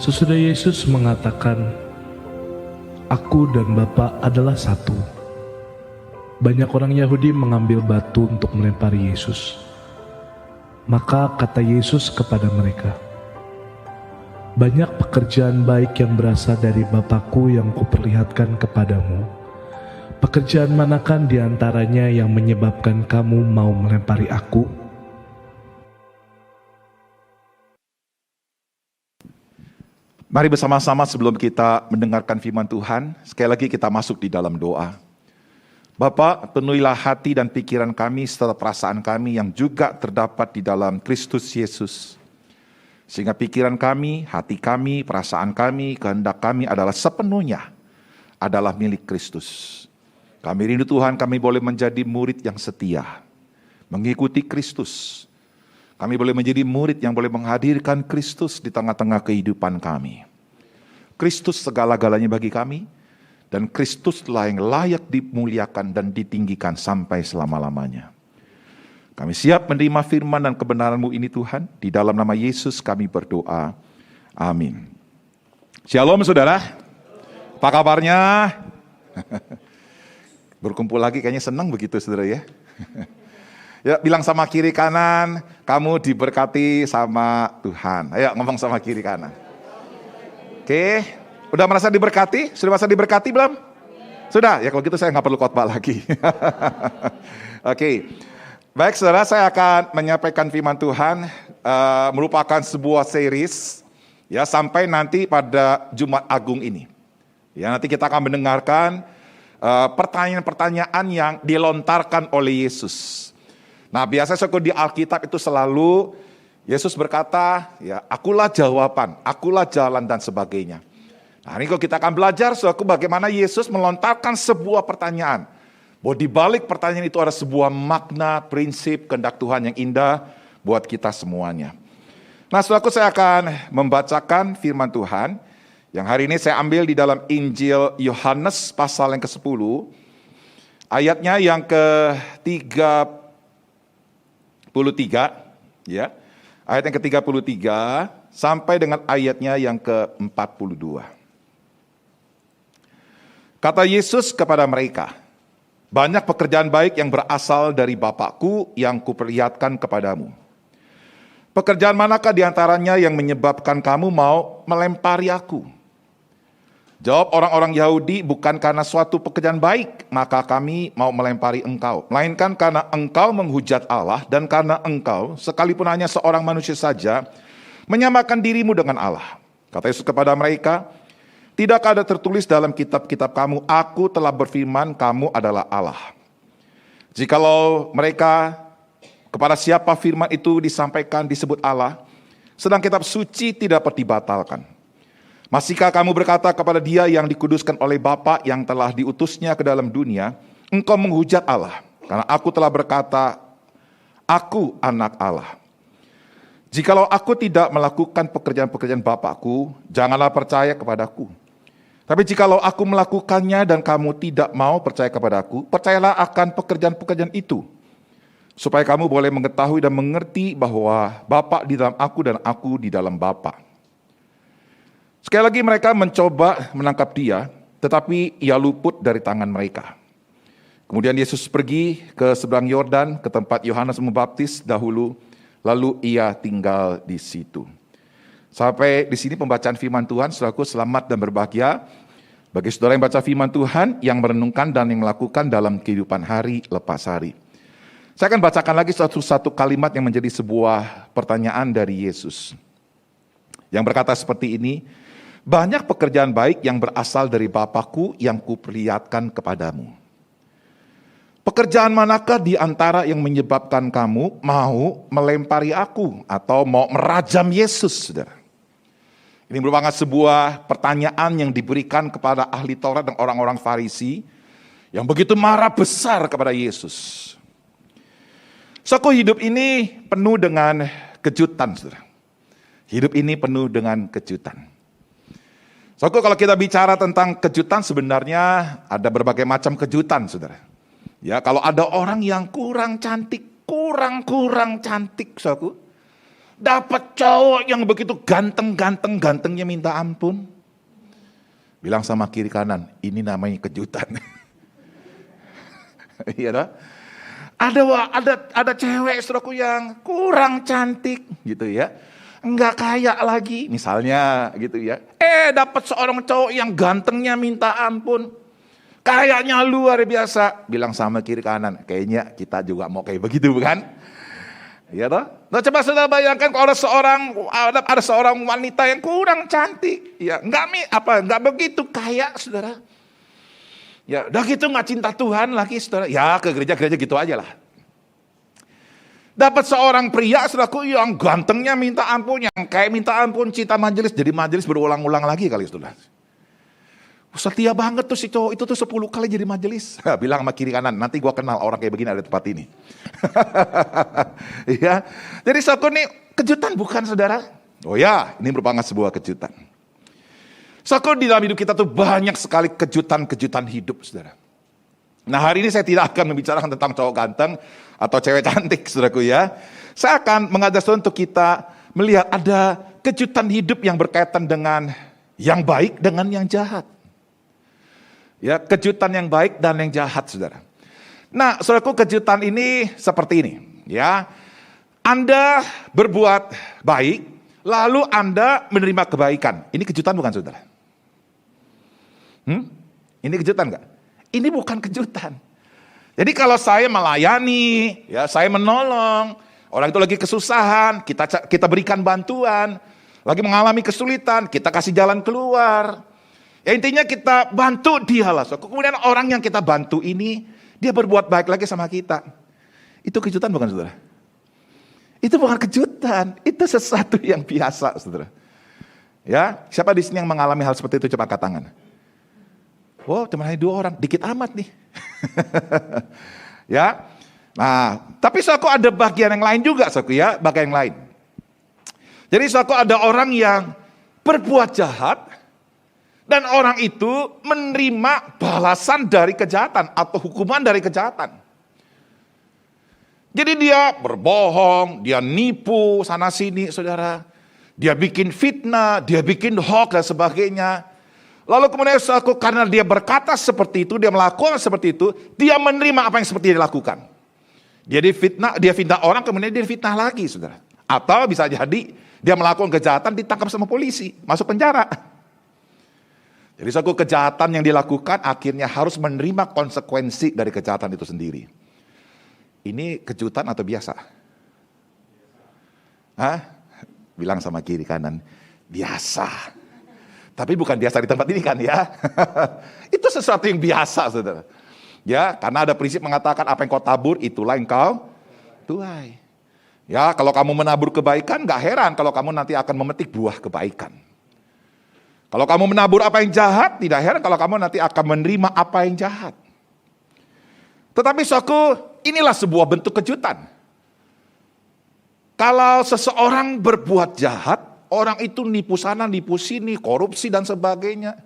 Sesudah Yesus mengatakan, "Aku dan Bapa adalah satu," banyak orang Yahudi mengambil batu untuk melempari Yesus. Maka kata Yesus kepada mereka, "Banyak pekerjaan baik yang berasal dari Bapa-Ku yang kuperlihatkan kepadamu. Pekerjaan manakah di antaranya yang menyebabkan kamu mau melempari Aku?" Mari bersama-sama sebelum kita mendengarkan firman Tuhan, sekali lagi kita masuk di dalam doa. Bapa, penuhilah hati dan pikiran kami serta perasaan kami yang juga terdapat di dalam Kristus Yesus. Sehingga pikiran kami, hati kami, perasaan kami, kehendak kami adalah sepenuhnya adalah milik Kristus. Kami rindu Tuhan, kami boleh menjadi murid yang setia, mengikuti Kristus. Kami boleh menjadi murid yang boleh menghadirkan Kristus di tengah-tengah kehidupan kami. Kristus segala-galanya bagi kami, dan Kristuslah yang layak dimuliakan dan ditinggikan sampai selama-lamanya. Kami siap menerima firman dan kebenaran-Mu ini Tuhan. Di dalam nama Yesus kami berdoa. Amin. Shalom saudara. Apa kabarnya? Berkumpul lagi kayaknya senang begitu saudara ya. Ya, bilang sama kiri kanan, kamu diberkati sama Tuhan. Ayo ngomong sama kiri kanan. Oke, udah merasa diberkati? Sudah merasa diberkati belum? Sudah, ya kalau gitu saya nggak perlu khotbah lagi. Oke, baik saudara, saya akan menyampaikan firman Tuhan, merupakan sebuah series, ya sampai nanti pada Jumat Agung ini. Ya nanti kita akan mendengarkan pertanyaan-pertanyaan yang dilontarkan oleh Yesus. Nah biasanya di Alkitab itu selalu Yesus berkata, ya akulah jawaban, akulah jalan dan sebagainya. Nah ini kalau kita akan belajar bagaimana Yesus melontarkan sebuah pertanyaan. Bahwa di balik pertanyaan itu ada sebuah makna, prinsip, kehendak Tuhan yang indah buat kita semuanya. Nah saudaraku, saya akan membacakan firman Tuhan. Yang hari ini saya ambil di dalam Injil Yohanes pasal yang ke-10. Ayatnya yang ke-33, ya, ayat yang ke-33 sampai dengan ayatnya yang ke-42. Kata Yesus kepada mereka, "Banyak pekerjaan baik yang berasal dari Bapa-Ku yang kuperlihatkan kepadamu. Pekerjaan manakah di antaranya yang menyebabkan kamu mau melempari Aku?" Jawab orang-orang Yahudi, "Bukan karena suatu pekerjaan baik, maka kami mau melempari engkau. Melainkan karena engkau menghujat Allah, dan karena engkau, sekalipun hanya seorang manusia saja, menyamakan dirimu dengan Allah." Kata Yesus kepada mereka, "Tidakkah ada tertulis dalam kitab-kitab kamu, Aku telah berfirman, kamu adalah Allah? Jikalau mereka kepada siapa firman itu disampaikan disebut Allah, sedang kitab suci tidak dapat dibatalkan. Masihkah kamu berkata kepada Dia yang dikuduskan oleh Bapa yang telah diutusnya ke dalam dunia, engkau menghujat Allah, karena Aku telah berkata, Aku anak Allah. Jikalau Aku tidak melakukan pekerjaan-pekerjaan Bapa-Ku, janganlah percaya kepadaku. Tapi jikalau Aku melakukannya dan kamu tidak mau percaya kepadaku, percayalah akan pekerjaan-pekerjaan itu, supaya kamu boleh mengetahui dan mengerti bahwa Bapa di dalam Aku dan Aku di dalam Bapa." Sekali lagi mereka mencoba menangkap Dia, tetapi Ia luput dari tangan mereka. Kemudian Yesus pergi ke seberang Yordan, ke tempat Yohanes Pembaptis dahulu, lalu Ia tinggal di situ. Sampai di sini pembacaan firman Tuhan. Saudaraku, selamat dan berbahagia bagi saudara yang baca firman Tuhan, yang merenungkan dan yang melakukan dalam kehidupan hari lepas hari. Saya akan bacakan lagi satu kalimat yang menjadi sebuah pertanyaan dari Yesus, yang berkata seperti ini, "Banyak pekerjaan baik yang berasal dari Bapa-Ku yang kuperlihatkan kepadamu. Pekerjaan manakah di antara yang menyebabkan kamu mau melempari Aku atau mau merajam Yesus?" Saudara. Ini merupakan sebuah pertanyaan yang diberikan kepada ahli Taurat dan orang-orang Farisi yang begitu marah besar kepada Yesus. Hidup ini penuh dengan kejutan, saudara. Hidup ini penuh dengan kejutan. Kalau kita bicara tentang kejutan, sebenarnya ada berbagai macam kejutan, saudara. Ya, kalau ada orang yang kurang cantik, kurang cantik, saudara, Dapat cowok yang begitu gantengnya minta ampun. Bilang sama kiri kanan, ini namanya kejutan. Iya dah. Ada cewek saudaraku yang kurang cantik gitu ya. Enggak kaya lagi misalnya gitu ya. Dapat seorang cowok yang gantengnya minta ampun. Kayaknya luar biasa. Bilang sama kiri kanan, kayaknya kita juga mau kayak begitu bukan? Ya toh? Nah, coba saudara bayangkan kalau ada seorang wanita yang kurang cantik, ya enggak begitu kaya, saudara. Ya, udah gitu enggak cinta Tuhan lagi, saudara. Ya, ke gereja-gereja gitu aja lah. Dapat seorang pria, saudaraku, yang gantengnya minta ampun, yang kayak minta ampun, cinta majelis, jadi majelis berulang-ulang lagi kali, saudara. Setia banget tuh si cowok itu tuh 10 kali jadi majelis. Bilang sama kiri kanan, nanti gua kenal orang kayak begini ada di tempat ini. Ya, jadi saudara ini kejutan bukan saudara? Oh ya, ini merupakan sebuah kejutan. Saudara di dalam hidup kita tuh banyak sekali kejutan-kejutan hidup saudara. Nah hari ini saya tidak akan membicarakan tentang cowok ganteng atau cewek cantik saudaraku ya. Saya akan mengajak saudara untuk kita melihat ada kejutan hidup yang berkaitan dengan yang baik dengan yang jahat. Ya, kejutan yang baik dan yang jahat, saudara. Nah, saudaraku, kejutan ini seperti ini, ya. Anda berbuat baik, lalu Anda menerima kebaikan. Ini kejutan bukan, saudara? Ini kejutan enggak? Ini bukan kejutan. Jadi kalau saya melayani, ya, saya menolong, orang itu lagi kesusahan, kita berikan bantuan, lagi mengalami kesulitan, kita kasih jalan keluar. Ya intinya kita bantu dia lah. Kemudian orang yang kita bantu ini, dia berbuat baik lagi sama kita. Itu kejutan bukan saudara? Itu bukan kejutan, itu sesuatu yang biasa saudara. Ya, siapa di sini yang mengalami hal seperti itu coba angkat tangan. Wow, cuma hanya 2 orang, dikit amat nih. Ya, nah tapi saudaraku ada bagian yang lain juga saudaraku ya, bagian yang lain. Jadi saudaraku ada orang yang berbuat jahat, dan orang itu menerima balasan dari kejahatan atau hukuman dari kejahatan. Jadi dia berbohong, dia nipu sana sini saudara. Dia bikin fitnah, dia bikin hoax dan sebagainya. Lalu kemudian karena dia berkata seperti itu, dia melakukan seperti itu, dia menerima apa yang seperti dia lakukan. Dia fitnah orang kemudian dia fitnah lagi saudara. Atau bisa jadi dia melakukan kejahatan ditangkap sama polisi, masuk penjara. Jadi suatu kejahatan yang dilakukan akhirnya harus menerima konsekuensi dari kejahatan itu sendiri. Ini kejutan atau biasa? Hah? Bilang sama kiri kanan, biasa. Tapi bukan biasa di tempat ini kan ya. Itu sesuatu yang biasa saudara. Ya, karena ada prinsip mengatakan apa yang kau tabur itulah yang kau tuai. Ya, kalau kamu menabur kebaikan gak heran kalau kamu nanti akan memetik buah kebaikan. Kalau kamu menabur apa yang jahat, tidak heran kalau kamu nanti akan menerima apa yang jahat. Tetapi saudaraku, inilah sebuah bentuk kejutan. Kalau seseorang berbuat jahat, orang itu nipu sana, nipu sini, korupsi dan sebagainya.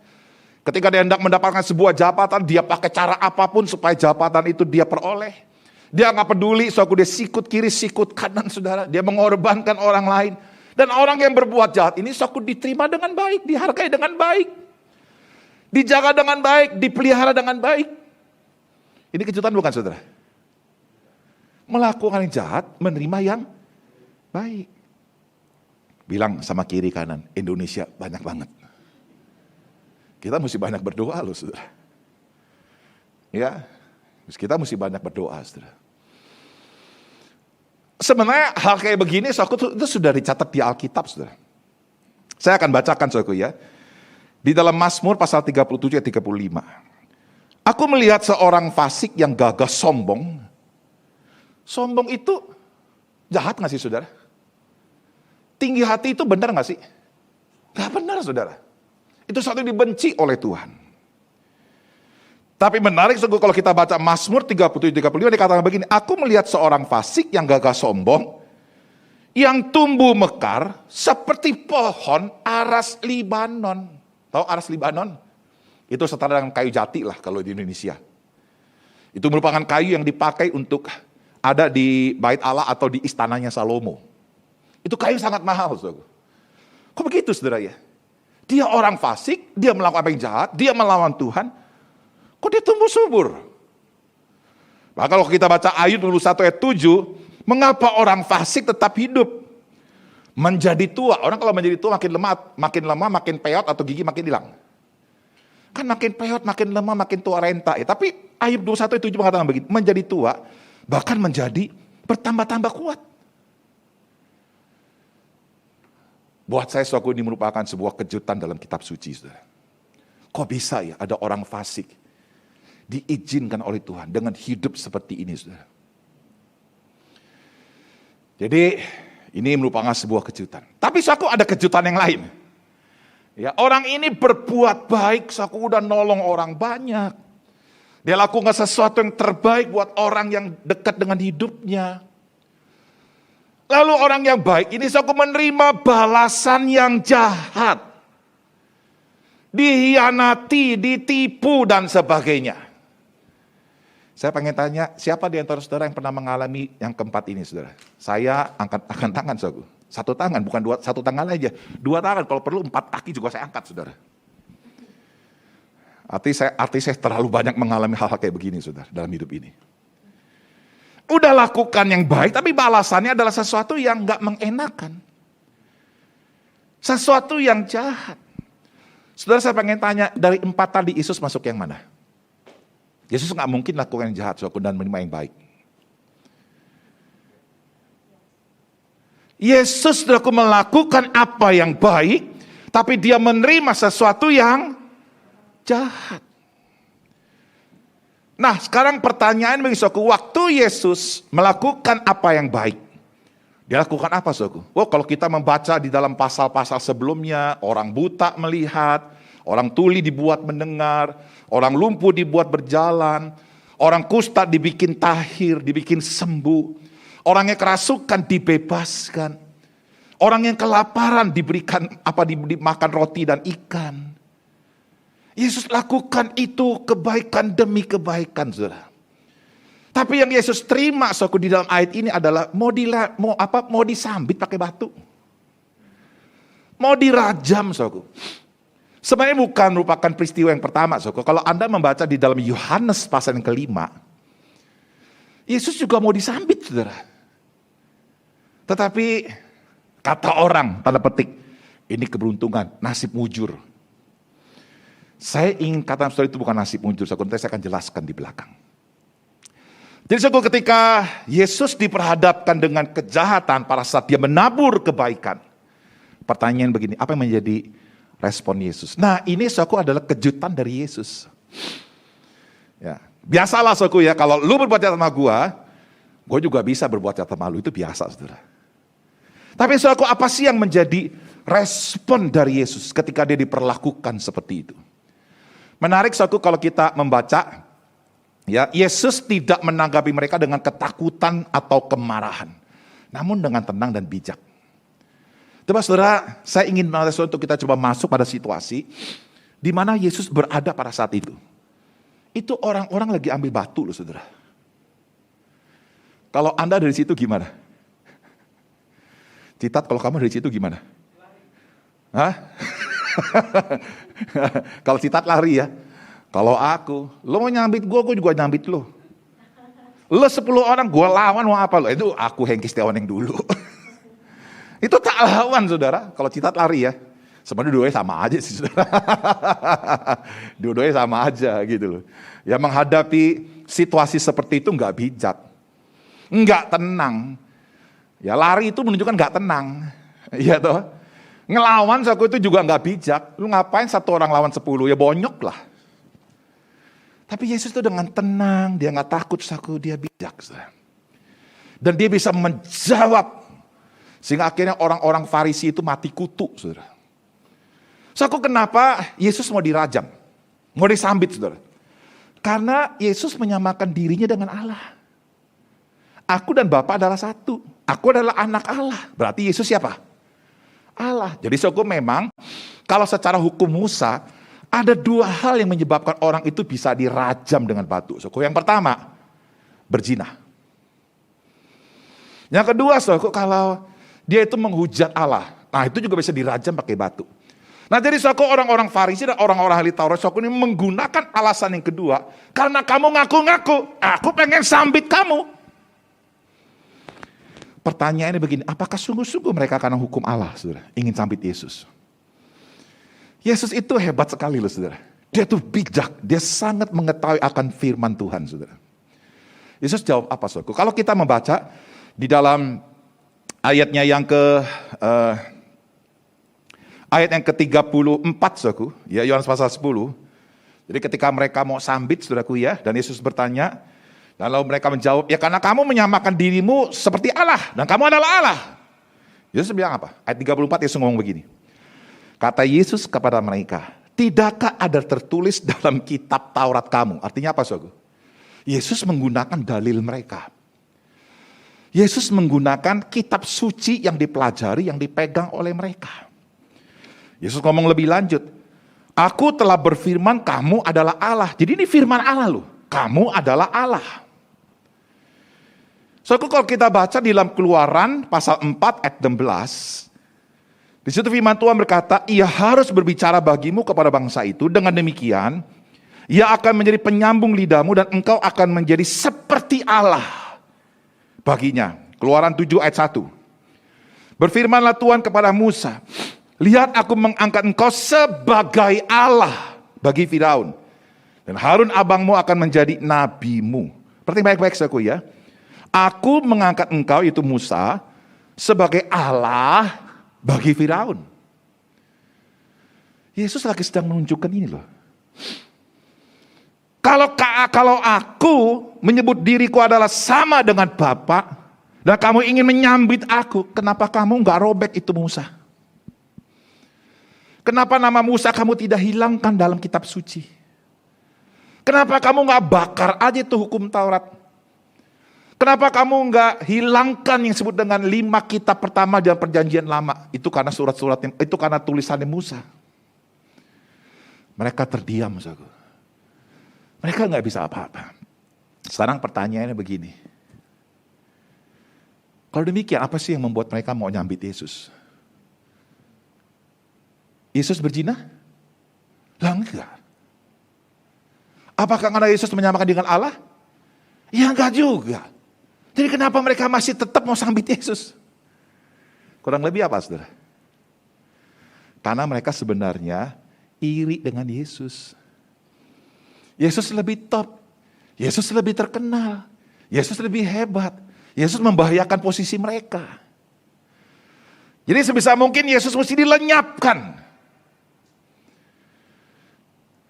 Ketika dia hendak mendapatkan sebuah jabatan, dia pakai cara apapun supaya jabatan itu dia peroleh. Dia nggak peduli, saudaraku, dia sikut kiri, sikut kanan, saudara. Dia mengorbankan orang lain. Dan orang yang berbuat jahat ini saudaraku diterima dengan baik, dihargai dengan baik. Dijaga dengan baik, dipelihara dengan baik. Ini kejutan bukan saudara? Melakukan yang jahat, menerima yang baik. Bilang sama kiri kanan, Indonesia banyak banget. Kita mesti banyak berdoa loh saudara. Ya, kita mesti banyak berdoa saudara. Sebenarnya hal kayak begini saudaraku itu sudah dicatat di Alkitab saudara. Saya akan bacakan saudaraku ya. Di dalam Mazmur pasal 37 ayat 35. Aku melihat seorang fasik yang gagah sombong. Sombong itu jahat gak sih saudara? Tinggi hati itu benar gak sih? Gak benar saudara. Itu sesuatu yang dibenci oleh Tuhan. Tapi menarik kalau kita baca Mazmur 37-35 dikatakan begini, aku melihat seorang fasik yang gagah sombong, yang tumbuh mekar seperti pohon aras Libanon. Tahu aras Libanon? Itu setara dengan kayu jati lah kalau di Indonesia. Itu merupakan kayu yang dipakai untuk ada di Bait Allah atau di istananya Salomo. Itu kayu sangat mahal, saudara. Kok begitu, saudara ya? Dia orang fasik, dia melakukan apa yang jahat, dia melawan Tuhan. Kok dia tumbuh subur? Maka kalau kita baca Ayub 21 ayat 7, mengapa orang fasik tetap hidup? Menjadi tua. Orang kalau menjadi tua makin lemah, makin peot atau gigi makin hilang. Kan makin peot, makin lemah, makin tua renta. Ya. Tapi Ayub 21 ayat 7 mengatakan begini, menjadi tua, bahkan menjadi bertambah-tambah kuat. Buat saya suatu ini merupakan sebuah kejutan dalam kitab suci, saudara. Kok bisa ya ada orang fasik diizinkan oleh Tuhan dengan hidup seperti ini, saudara. Jadi ini merupakan sebuah kejutan. Tapi suatu ada kejutan yang lain. Ya, orang ini berbuat baik, suatu udah nolong orang banyak. Dia lakukan sesuatu yang terbaik buat orang yang dekat dengan hidupnya. Lalu orang yang baik ini suatu menerima balasan yang jahat. Dihianati, ditipu dan sebagainya. Saya pengen tanya, siapa di antara saudara yang pernah mengalami yang keempat ini, saudara? Saya angkat tangan, saudara. Satu tangan, bukan satu tangan aja. 2 tangan, kalau perlu 4 kaki juga saya angkat, saudara. Arti saya terlalu banyak mengalami hal-hal kayak begini, saudara, dalam hidup ini. Udah lakukan yang baik, tapi balasannya adalah sesuatu yang gak mengenakan. Sesuatu yang jahat. Saudara, saya pengen tanya, dari 4 tadi Yesus masuk yang mana? Yesus gak mungkin lakukan yang jahat dan menerima yang baik. Yesus melakukan apa yang baik, tapi dia menerima sesuatu yang jahat. Nah, sekarang pertanyaan bagi saudaraku, waktu Yesus melakukan apa yang baik, dia lakukan apa, saudaraku? Oh, kalau kita membaca di dalam pasal-pasal sebelumnya, orang buta melihat, orang tuli dibuat mendengar, orang lumpuh dibuat berjalan, orang kusta dibikin tahir, dibikin sembuh, orang yang kerasukan dibebaskan, orang yang kelaparan diberikan dimakan roti dan ikan. Yesus lakukan itu kebaikan demi kebaikan, saudara. Tapi yang Yesus terima, saudara, di dalam ayat ini adalah mau disambit pakai batu. Mau dirajam, saudara. Sebenarnya bukan merupakan peristiwa yang pertama, saudara. Kalau Anda membaca di dalam Yohanes pasal yang ke-5, Yesus juga mau disambit, saudara. Tetapi kata orang, tanda petik, ini keberuntungan, nasib mujur. Saya ingin kata saudara itu bukan nasib mujur, saudara. Saya akan jelaskan di belakang. Jadi saudara, ketika Yesus diperhadapkan dengan kejahatan pada saat dia menabur kebaikan, pertanyaan begini, apa yang menjadi respon Yesus? Nah, ini saudara adalah kejutan dari Yesus. Ya, biasalah saudara ya, kalau lu berbuat jahat sama gue juga bisa berbuat jahat sama lu, itu biasa, saudara. Tapi saudara, apa sih yang menjadi respon dari Yesus ketika dia diperlakukan seperti itu? Menarik, saudara, kalau kita membaca, ya, Yesus tidak menanggapi mereka dengan ketakutan atau kemarahan, namun dengan tenang dan bijak. Coba saudara, saya ingin saudara untuk kita coba masuk pada situasi di mana Yesus berada pada saat itu. Itu orang-orang lagi ambil batu loh, saudara. Kalau Anda dari situ gimana? Citat, kalau kamu dari situ gimana? Hah? Kalau Citat lari ya. Kalau aku, lo mau nyambit gue juga nyambit lo. Lo 10 orang, gue lawan mau apa lo? Itu aku Hengki Setiawan yang dulu. Itu tak lawan, saudara. Kalau Citat lari ya. Sebenarnya dua-duanya sama aja sih, saudara. Dua-duanya sama aja gitu loh. Ya, menghadapi situasi seperti itu nggak bijak, nggak tenang. Ya, lari itu menunjukkan nggak tenang. Iya toh. Ngelawan saku itu juga nggak bijak. Lu ngapain 1 orang lawan 10? Ya bonyok lah. Tapi Yesus itu dengan tenang, dia nggak takut, saku, dia bijak, saudara. Dan dia bisa menjawab. Sehingga akhirnya orang-orang Farisi itu mati kutu, saudara. Saku, kenapa Yesus mau dirajam? Mau disambit, saudara? Karena Yesus menyamakan dirinya dengan Allah. Aku dan Bapa adalah satu. Aku adalah anak Allah. Berarti Yesus siapa? Allah. Jadi saudara, memang kalau secara hukum Musa ada 2 hal yang menyebabkan orang itu bisa dirajam dengan batu. Saudara, yang pertama, berzina. Yang kedua, saudara, kalau Dia itu menghujat Allah. Nah itu juga bisa dirajam pakai batu. Nah jadi saudaraku, orang-orang Farisi dan orang-orang ahli Taurat saudaraku ini menggunakan alasan yang kedua. Karena kamu ngaku-ngaku, aku pengen sambit kamu. Pertanyaannya begini, apakah sungguh-sungguh mereka karena hukum Allah, saudara, ingin sambit Yesus? Yesus itu hebat sekali loh, saudara. Dia tuh bijak, dia sangat mengetahui akan firman Tuhan, saudara. Yesus jawab apa, saudara? Kalau kita membaca di dalam ayatnya yang ayat yang ke-34, saudaraku, ya Yohanes pasal 10. Jadi ketika mereka mau sambit, saudaraku ya, dan Yesus bertanya, dan lalu mereka menjawab, ya karena kamu menyamakan dirimu seperti Allah, dan kamu adalah Allah. Yesus bilang apa? Ayat 34 Yesus ngomong begini. Kata Yesus kepada mereka, tidakkah ada tertulis dalam kitab Taurat kamu? Artinya apa, saudaraku? Yesus menggunakan dalil mereka. Yesus menggunakan kitab suci yang dipelajari, yang dipegang oleh mereka. Yesus ngomong lebih lanjut, aku telah berfirman kamu adalah Allah. Jadi ini firman Allah loh, kamu adalah Allah. So kalau kita baca di dalam Keluaran pasal 4 ayat 16, di situ firman Tuhan berkata, ia harus berbicara bagimu kepada bangsa itu, dengan demikian ia akan menjadi penyambung lidahmu dan engkau akan menjadi seperti Allah baginya. Keluaran 7 ayat 1. Berfirmanlah Tuhan kepada Musa, lihat aku mengangkat engkau sebagai Allah bagi Firaun, dan Harun abangmu akan menjadi nabimu. Perhatikan baik-baik saudaraku ya. Aku mengangkat engkau, itu Musa, sebagai Allah bagi Firaun. Yesus lagi sedang menunjukkan ini loh. Kalau aku menyebut diriku adalah sama dengan Bapa, dan kamu ingin menyambit aku, kenapa kamu nggak robek itu Musa? Kenapa nama Musa kamu tidak hilangkan dalam kitab suci? Kenapa kamu nggak bakar aja itu hukum Taurat? Kenapa kamu nggak hilangkan yang disebut dengan 5 kitab pertama dalam perjanjian lama? Itu karena surat-surat, itu karena tulisannya Musa. Mereka terdiam, saudara. Mereka nggak bisa apa-apa. Sekarang pertanyaannya begini. Kalau demikian, apa sih yang membuat mereka mau nyambit Yesus? Yesus berzina? Lah enggak. Apakah karena Yesus menyamakan dengan Allah? Ya enggak juga. Jadi kenapa mereka masih tetap mau sambit Yesus? Kurang lebih apa, saudara? Karena mereka sebenarnya iri dengan Yesus. Yesus lebih top. Yesus lebih terkenal. Yesus lebih hebat. Yesus membahayakan posisi mereka. Jadi sebisa mungkin Yesus mesti dilenyapkan.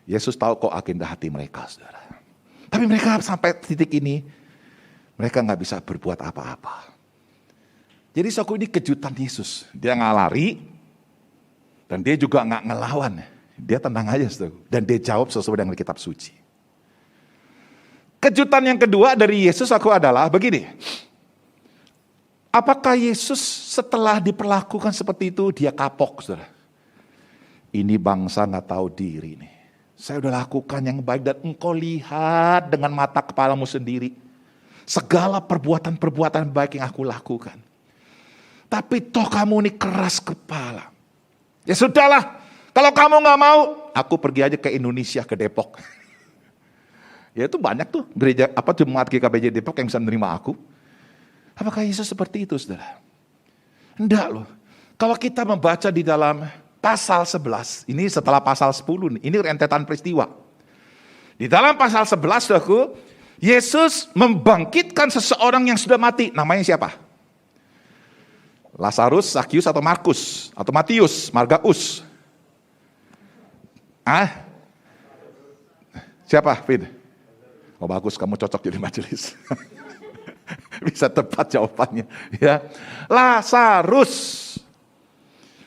Yesus tahu kok agenda hati mereka, saudara. Tapi mereka sampai titik ini, mereka nggak bisa berbuat apa-apa. Jadi saudara, ini kejutan Yesus. Dia nggak lari, dan dia juga nggak ngelawan. Dia tenang aja, saudara. Dan dia jawab sesuai dengan kitab suci. Kejutan yang kedua dari Yesus aku adalah begini. Apakah Yesus setelah diperlakukan seperti itu, dia kapok, saudara? Ini bangsa nggak tahu diri nih. Saya udah lakukan yang baik dan engkau lihat dengan mata kepalamu sendiri. Segala perbuatan-perbuatan baik yang aku lakukan. Tapi toh kamu ini keras kepala. Ya sudahlah, kalau kamu gak mau, aku pergi aja ke Indonesia, ke Depok. Ya itu banyak tuh gereja jemaat GKBJ Depok yang bisa menerima aku. Apakah Yesus seperti itu, saudara? Enggak loh. Kalau kita membaca di dalam pasal 11, ini setelah pasal 10, ini rentetan peristiwa. Di dalam pasal 11, saudaraku, Yesus membangkitkan seseorang yang sudah mati. Namanya siapa? Lazarus, Zakius atau Markus? Atau Matius, Margaus? Siapa, Vin? Oh bagus, kamu cocok jadi majelis. Bisa tepat jawabannya. Ya, Lazarus.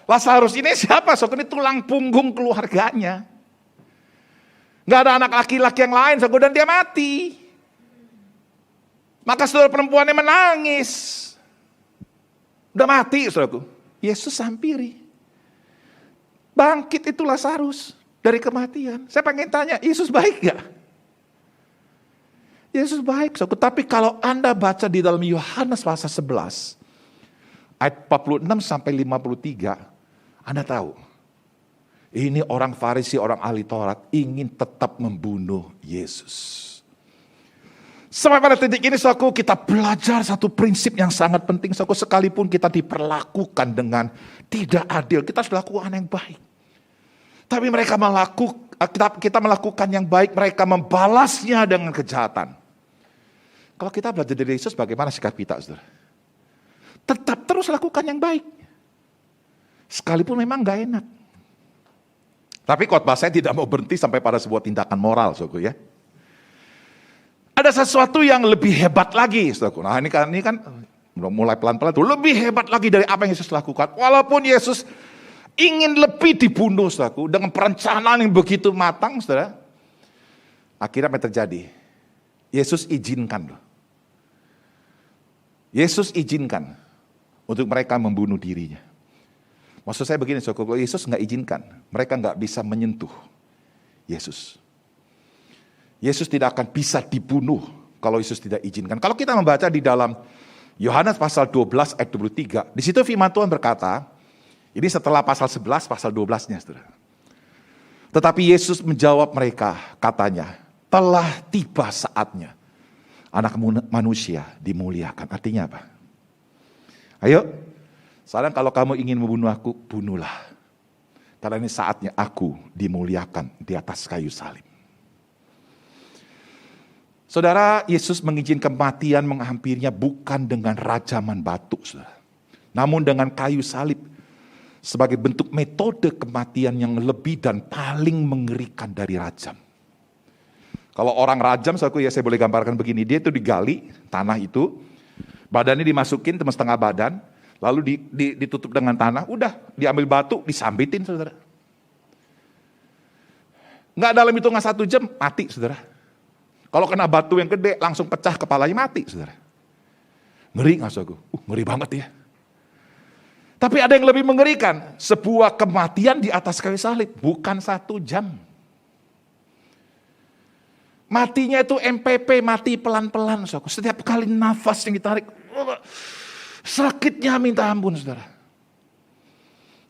Lazarus ini siapa? Ini tulang punggung keluarganya. Gak ada anak laki-laki yang lain, dan dia mati. Maka saudara perempuannya menangis. Udah mati, saudaraku. Yesus sampiri. Bangkit itu Lazarus dari kematian. Saya pengen tanya, Yesus baik gak? Yesus baik, saudaraku. Tapi kalau Anda baca di dalam Yohanes pasal 11, ayat 46 sampai 53, Anda tahu, ini orang Farisi, orang ahli Taurat ingin tetap membunuh Yesus. Sampai pada titik ini, saudaraku, kita belajar satu prinsip yang sangat penting, saudaraku, sekalipun kita diperlakukan dengan tidak adil, kita harus lakukan yang baik. Tapi mereka kita melakukan yang baik, mereka membalasnya dengan kejahatan. Kalau kita belajar dari Yesus, bagaimana sikap kita, saudara? Tetap terus lakukan yang baik. Sekalipun memang gak enak. Tapi khotbah saya tidak mau berhenti sampai pada sebuah tindakan moral, saudaraku ya. Ada sesuatu yang lebih hebat lagi, saudaraku. Nah ini kan mulai pelan-pelan tuh, lebih hebat lagi dari apa yang Yesus lakukan. Walaupun Yesus ingin lebih dibunuh, saudaraku, dengan perencanaan yang begitu matang, saudara. Akhirnya apa yang terjadi? Yesus izinkan loh. Yesus izinkan untuk mereka membunuh dirinya. Maksud saya begini, saudara, kalau Yesus nggak izinkan, mereka nggak bisa menyentuh Yesus. Yesus tidak akan bisa dibunuh kalau Yesus tidak izinkan. Kalau kita membaca di dalam Yohanes pasal 12 ayat 23, di situ firman Tuhan berkata, ini setelah pasal 11, pasal 12-nya, saudara. Tetapi Yesus menjawab mereka, katanya, telah tiba saatnya Anak manusia dimuliakan. Artinya apa? Ayo, sekarang kalau kamu ingin membunuh aku, bunuhlah. Karena ini saatnya aku dimuliakan di atas kayu salib. Saudara, Yesus mengizinkan kematian menghampirinya bukan dengan rajaman batu, saudara. Namun dengan kayu salib. Sebagai bentuk metode kematian yang lebih dan paling mengerikan dari rajam. Kalau orang rajam, saya boleh gambarkan begini, dia itu digali tanah itu, badannya dimasukin cuma setengah badan, lalu ditutup dengan tanah, udah diambil batu, disambitin, saudara. Nggak dalam hitungan 1 jam, mati, saudara. Kalau kena batu yang gede, langsung pecah kepalanya, mati, saudara. Ngeri nggak, saudara? Ngeri banget ya. Tapi ada yang lebih mengerikan, sebuah kematian di atas kayu salib, bukan 1 jam. Matinya itu MPP, mati pelan-pelan, saudara. Setiap kali nafas yang ditarik, sakitnya minta ampun, saudara.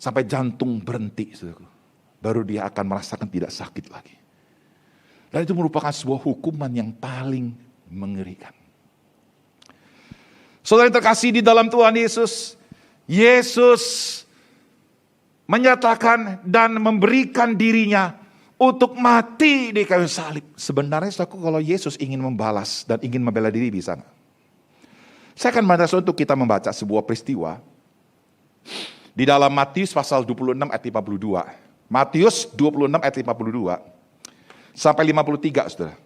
Sampai jantung berhenti, saudara. Baru dia akan merasakan tidak sakit lagi. Dan itu merupakan sebuah hukuman yang paling mengerikan. Saudara yang terkasih di dalam Tuhan Yesus, Yesus menyatakan dan memberikan dirinya untuk mati di kayu salib. Sebenarnya kalau Yesus ingin membalas dan ingin membela diri bisa nggak? Saya akan membaca untuk kita membaca sebuah peristiwa di dalam Matius pasal 26 ayat 52. Matius 26 ayat 52 sampai 53, saudara.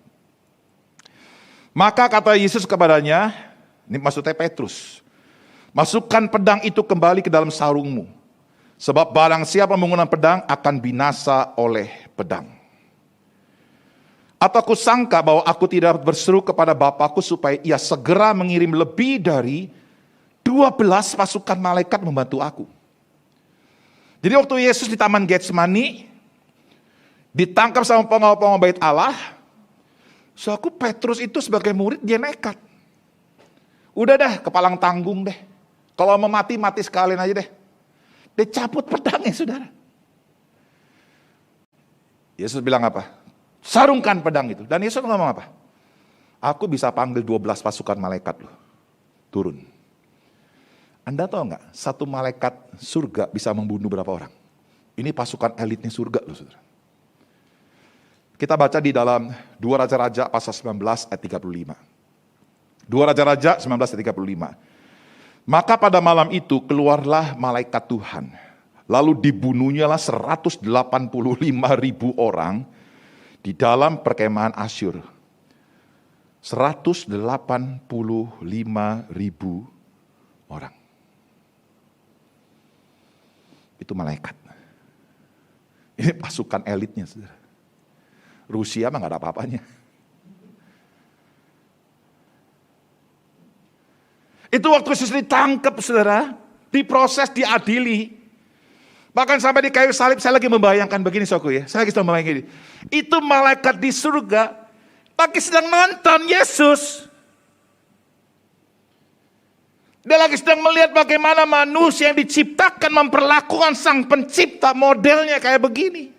Maka kata Yesus kepadanya, ini maksudnya Petrus, masukkan pedang itu kembali ke dalam sarungmu. Sebab barang siapa menggunakan pedang akan binasa oleh pedang. Atau aku sangka bahwa aku tidak berseru kepada Bapakku supaya ia segera mengirim lebih dari 12 pasukan malaikat membantu aku. Jadi waktu Yesus di Taman Getsemani, ditangkap sama pengawal-pengawal bait Allah, aku Petrus itu sebagai murid dia nekat. Udah dah, kepalang tanggung deh. Kalau mau mati, mati sekalian aja deh. Dia cabut pedangnya, saudara. Yesus bilang apa? Sarungkan pedang itu. Dan Yesus ngomong apa? Aku bisa panggil 12 pasukan malaikat loh. Turun. Anda tahu nggak? Satu malaikat surga bisa membunuh berapa orang? Ini pasukan elitnya surga loh, saudara. Kita baca di dalam 2 Raja-Raja pasal 19 ayat 35. 2 Raja-Raja 19 ayat 35. Maka pada malam itu keluarlah malaikat Tuhan. Lalu dibunuhnyalah 185.000 orang di dalam perkemahan Asyur. 185.000 orang. Itu malaikat. Ini pasukan elitnya, saudara. Rusia mah gak ada apa-apanya. Itu waktu Yesus ditangkap, saudara, diproses, diadili. Bahkan sampai di kayu salib, saya lagi membayangkan begini, saudara ya. Saya lagi sedang membayangkan ini. Itu malaikat di surga, lagi sedang nonton Yesus. Dia lagi sedang melihat bagaimana manusia yang diciptakan memperlakukan sang pencipta, modelnya kayak begini.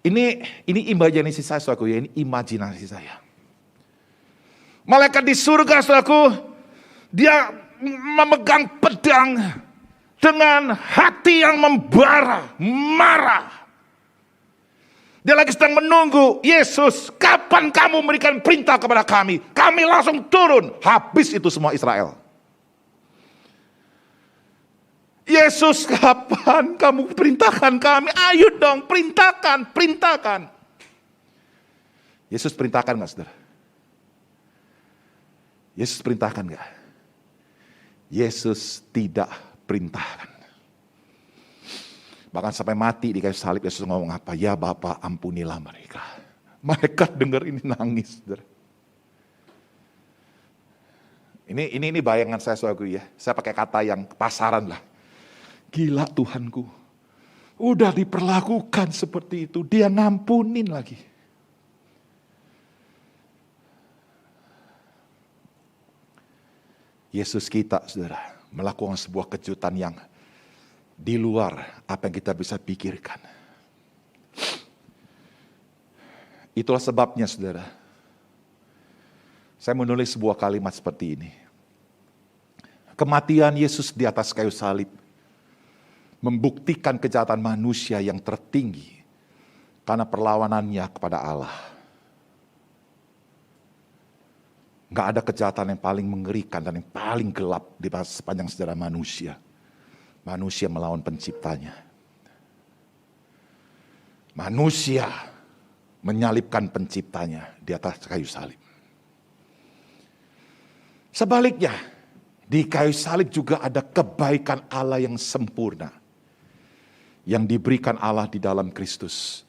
Ini imajinasi saya, saudaraku ya, ini imajinasi saya. Malaikat di surga, saudaraku, dia memegang pedang dengan hati yang membara, marah. Dia lagi sedang menunggu, Yesus, kapan kamu memberikan perintah kepada kami? Kami langsung turun. Habis itu semua Israel. Yesus, kapan kamu perintahkan kami? Ayo dong, perintahkan. Yesus perintahkan gak, saudara? Yesus perintahkan gak? Yesus tidak perintahkan. Bahkan sampai mati di kayu salib, Yesus ngomong apa? Ya Bapa, ampunilah mereka. Malaikat dengar ini nangis. Saudara. Ini bayangan saya, saudaraku ya. Saya pakai kata yang pasaran lah. Gila Tuhanku. Udah diperlakukan seperti itu, dia ngampunin lagi. Yesus kita, saudara, melakukan sebuah kejutan yang di luar apa yang kita bisa pikirkan. Itulah sebabnya, saudara, saya menulis sebuah kalimat seperti ini. Kematian Yesus di atas kayu salib membuktikan kejahatan manusia yang tertinggi karena perlawanannya kepada Allah. Gak ada kejahatan yang paling mengerikan dan yang paling gelap di sepanjang sejarah manusia. Manusia melawan penciptanya. Manusia menyalibkan penciptanya di atas kayu salib. Sebaliknya, di kayu salib juga ada kebaikan Allah yang sempurna. Yang diberikan Allah di dalam Kristus.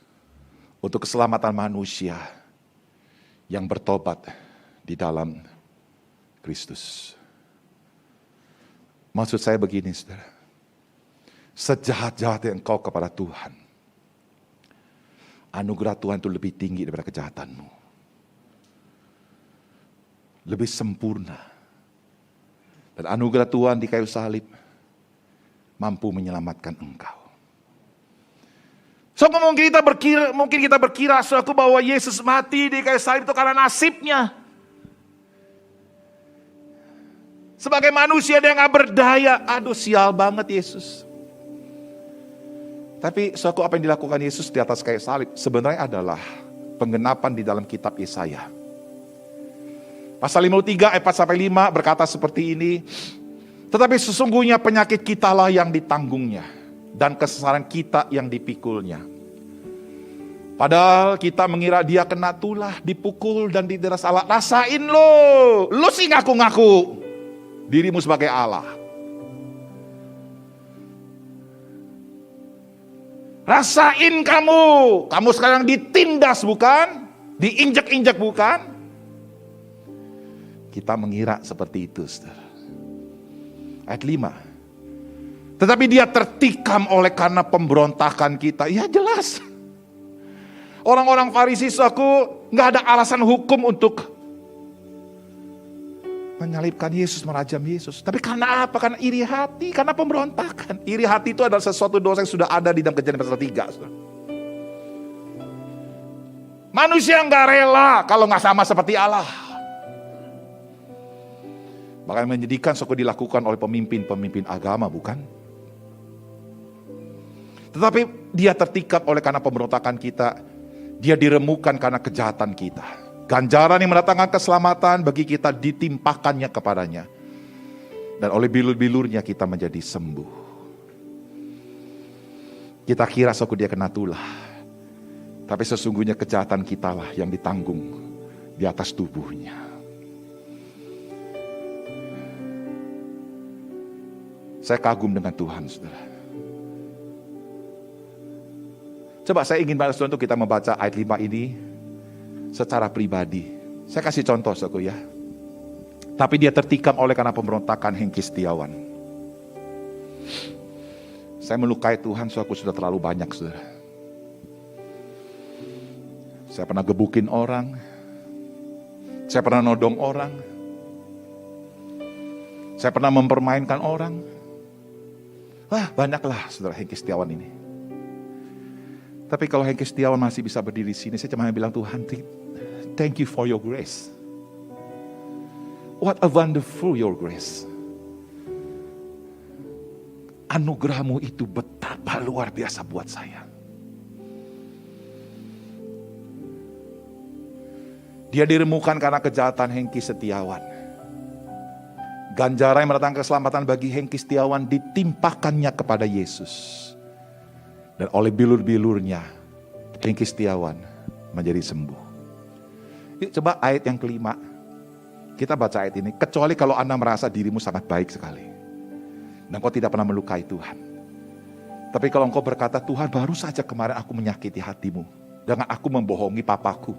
Untuk keselamatan manusia yang bertobat di dalam Kristus. Maksud saya begini, saudara. Sejahat-jahatnya engkau kepada Tuhan, anugerah Tuhan itu lebih tinggi daripada kejahatanmu. Lebih sempurna. Dan anugerah Tuhan di kayu salib mampu menyelamatkan engkau. So mungkin kita berkira suatu bahwa Yesus mati di kayu salib itu karena nasibnya. Sebagai manusia dia gak berdaya. Aduh, sial banget Yesus. Tapi suatu apa yang dilakukan Yesus di atas kayu salib sebenarnya adalah penggenapan di dalam kitab Yesaya. Pasal 53 ayat 4-5 berkata seperti ini. Tetapi sesungguhnya penyakit kitalah yang ditanggungnya dan kesesaran kita yang dipikulnya. Padahal kita mengira dia kena tulah, dipukul dan didera Allah. Rasain lo sih ngaku-ngaku dirimu sebagai Allah. Rasain kamu sekarang ditindas bukan? Diinjak-injak bukan? Kita mengira seperti itu, saudara. Ayat 5. Tetapi dia tertikam oleh karena pemberontakan kita. Ya jelas. Orang-orang Farisi gak ada alasan hukum untuk menyalibkan Yesus, merajam Yesus. Tapi karena apa? Karena iri hati, karena pemberontakan. Iri hati itu adalah sesuatu dosa yang sudah ada di dalam Kejadian pasal 3. Saudara. Manusia gak rela kalau gak sama seperti Allah. Bahkan menyedihkan dilakukan oleh pemimpin-pemimpin agama, bukan? Tetapi dia tertikam oleh karena pemberontakan kita. Dia diremukan karena kejahatan kita. Ganjaran yang mendatangkan keselamatan bagi kita ditimpakannya kepadanya. Dan oleh bilur-bilurnya kita menjadi sembuh. Kita kira dia kena tulah. Tapi sesungguhnya kejahatan kita lah yang ditanggung di atas tubuhnya. Saya kagum dengan Tuhan, saudara. Coba saya ingin bantu untuk kita membaca ayat 5 ini secara pribadi. Saya kasih contoh, saudara ya. Tapi dia tertikam oleh karena pemberontakan Hengki Setiawan. Saya melukai Tuhan, saudara, sudah terlalu banyak, saudara. Saya pernah gebukin orang. Saya pernah nodong orang. Saya pernah mempermainkan orang. Wah, banyaklah saudara Hengki Setiawan ini. Tapi kalau Hengki Setiawan masih bisa berdiri di sini, saya cuma bilang, Tuhan, thank you for your grace. What a wonderful your grace. Anugerahmu itu betapa luar biasa buat saya. Dia diremukan karena kejahatan Hengki Setiawan. Ganjaran yang mendatangkan keselamatan bagi Hengki Setiawan ditimpakannya kepada Yesus. Dan oleh bilur-bilurnya, Hengki Setiawan menjadi sembuh. Yuk coba ayat yang kelima. Kita baca ayat ini. Kecuali kalau Anda merasa dirimu sangat baik sekali. Dan kau tidak pernah melukai Tuhan. Tapi kalau engkau berkata, Tuhan baru saja kemarin aku menyakiti hatimu. Dengan aku membohongi papaku.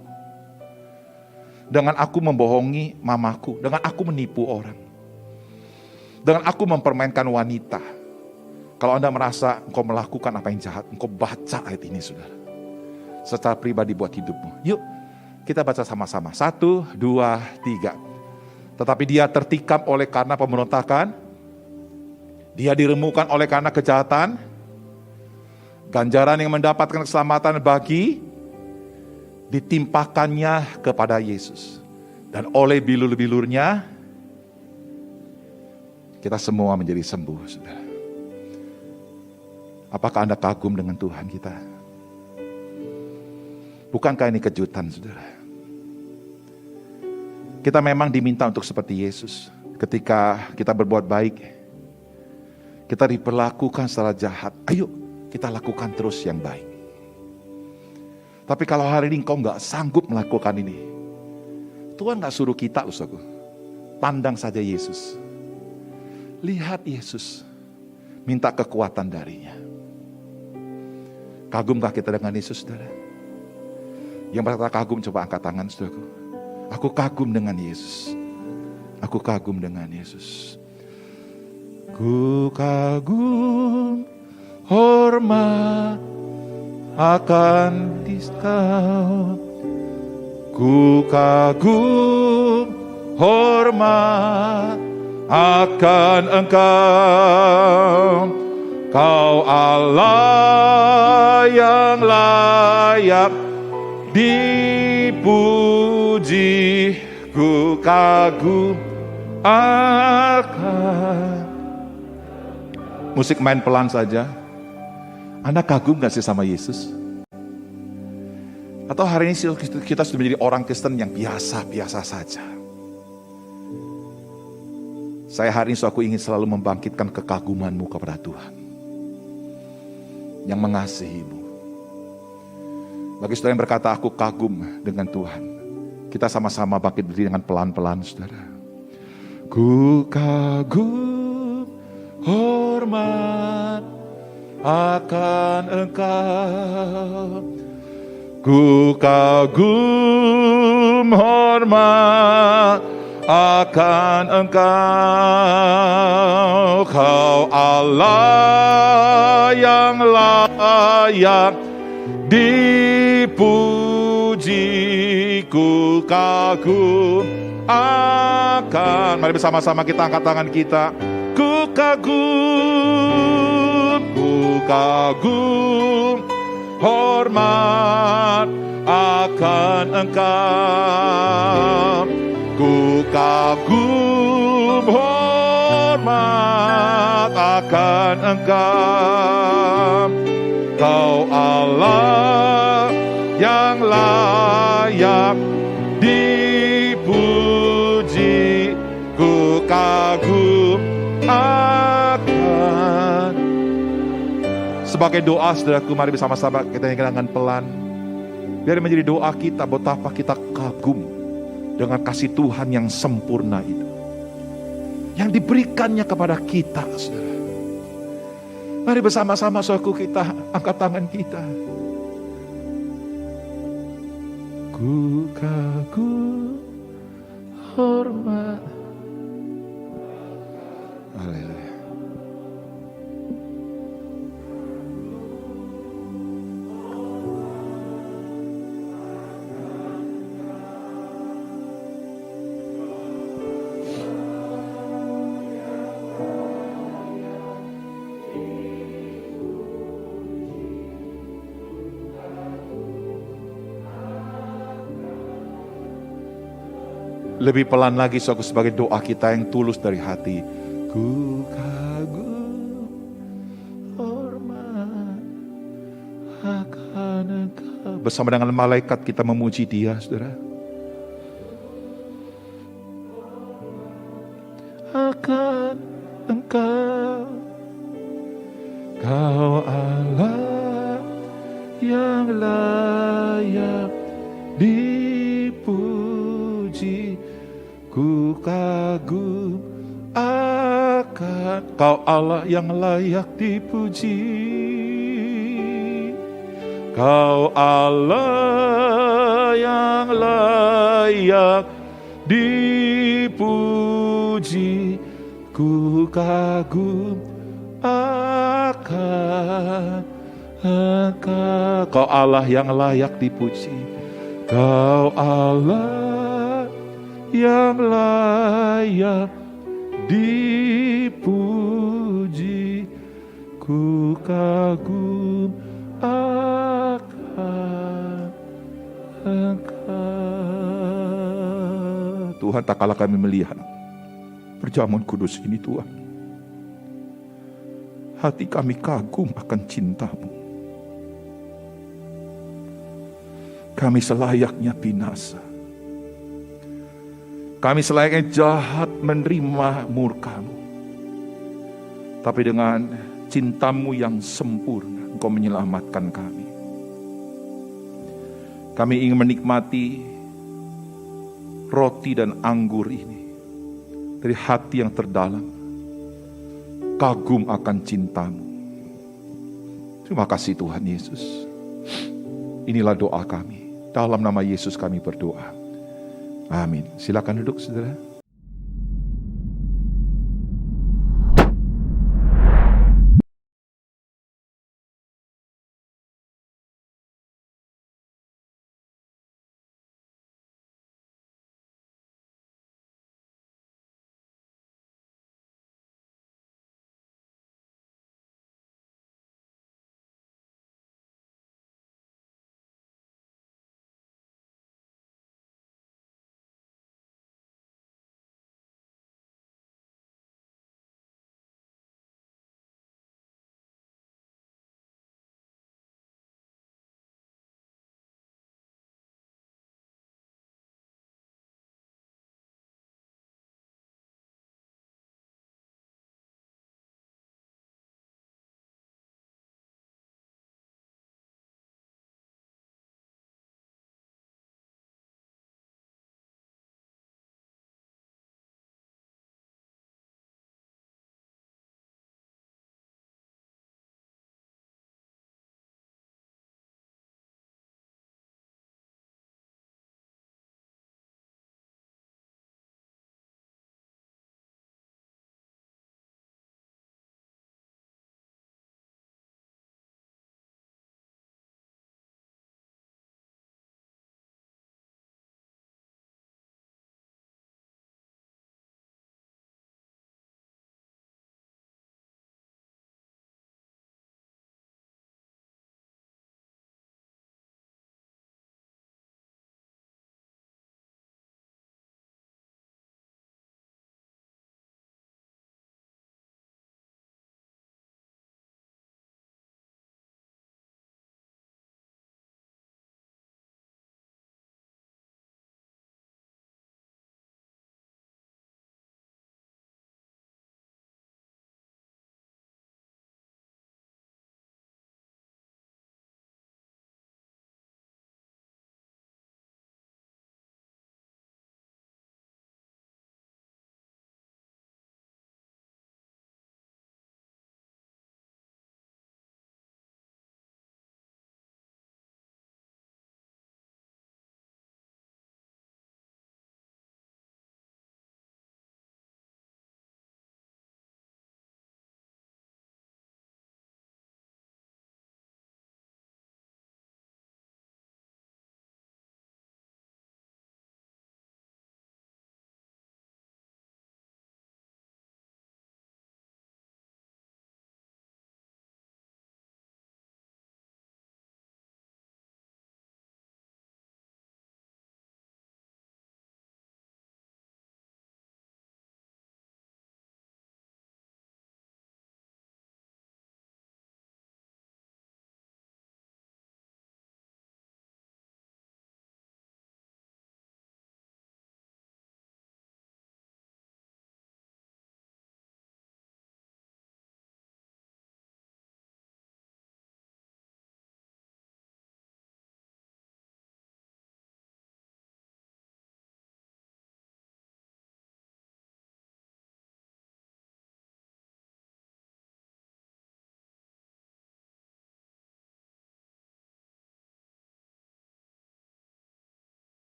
Dengan aku membohongi mamaku. Dengan aku menipu orang. Dengan aku mempermainkan wanita. Kalau Anda merasa engkau melakukan apa yang jahat, engkau baca ayat ini, saudara. Secara pribadi buat hidupmu. Yuk, kita baca sama-sama. 1, 2, 3. Tetapi dia tertikam oleh karena pemberontakan. Dia diremukan oleh karena kejahatan. Ganjaran yang mendapatkan keselamatan bagi ditimpakannya kepada Yesus. Dan oleh bilur-bilurnya, kita semua menjadi sembuh, saudara. Apakah Anda kagum dengan Tuhan kita? Bukankah ini kejutan, saudara? Kita memang diminta untuk seperti Yesus. Ketika kita berbuat baik, kita diperlakukan secara jahat. Ayo, kita lakukan terus yang baik. Tapi kalau hari ini engkau gak sanggup melakukan ini, Tuhan gak suruh kita, usahaku. Pandang saja Yesus. Lihat Yesus, minta kekuatan darinya. Kagumkah kita dengan Yesus, saudara? Yang berkata kagum, coba angkat tangan, saudaraku. Aku kagum dengan Yesus. Aku kagum dengan Yesus. Ku kagum, hormat akan Kau. Ku kagum, hormat akan Engkau. Kau Allah yang layak dipuji. Ku kagum akan. Musik main pelan saja. Anda kagum gak sih sama Yesus? Atau hari ini kita sudah menjadi orang Kristen yang biasa-biasa saja? Saya hari ini aku ingin selalu membangkitkan kekagumanmu kepada Tuhan yang mengasihimu. Bagi saudara yang berkata aku kagum dengan Tuhan, kita sama-sama bangkit berdiri dengan pelan-pelan, saudara. Ku kagum, hormat akan Engkau. Ku kagum, hormat akan Engkau. Kau Allah yang layak dipuji. Ku kagum akan. Mari bersama-sama kita angkat tangan kita. Ku kagum, hormat akan Engkau. Ku kagum, hormat akan Engkau. Kau Allah yang layak dipuji. Ku kagum akan. Sebagai doa, saudaraku, mari bersama-sama kita nyanyikan dengan pelan. Biar menjadi doa kita, betapa kita kagum dengan kasih Tuhan yang sempurna itu, yang diberikannya kepada kita, saudara. Mari bersama-sama, saudaraku, kita angkat tangan kita. Ku kagum, hormat. Haleluya. Lebih pelan lagi saudara sebagai doa kita yang tulus dari hati. Ku kagum hormat akan Engkau. Bersama dengan malaikat kita memuji Dia, saudara. Akan Engkau, Kau Allah yang layak dipuji. Ku kagum akan Kau Allah yang layak dipuji. Kau Allah yang layak dipuji. Ku kagum akan Engkau. Kau Allah yang layak dipuji. Kau Allah yang layak dipuji. Ku kagum akan Engkau. Tuhan, tak kalah kami melihat perjamuan kudus ini, Tuhan, hati kami kagum akan cinta-Mu. Kami selayaknya binasa. Kami selayaknya jahat menerima murka-Mu. Tapi dengan cinta-Mu yang sempurna, Engkau menyelamatkan kami. Kami ingin menikmati roti dan anggur ini dari hati yang terdalam. Kagum akan cinta-Mu. Terima kasih Tuhan Yesus. Inilah doa kami. Dalam nama Yesus kami berdoa. Amin. Silakan duduk saudara.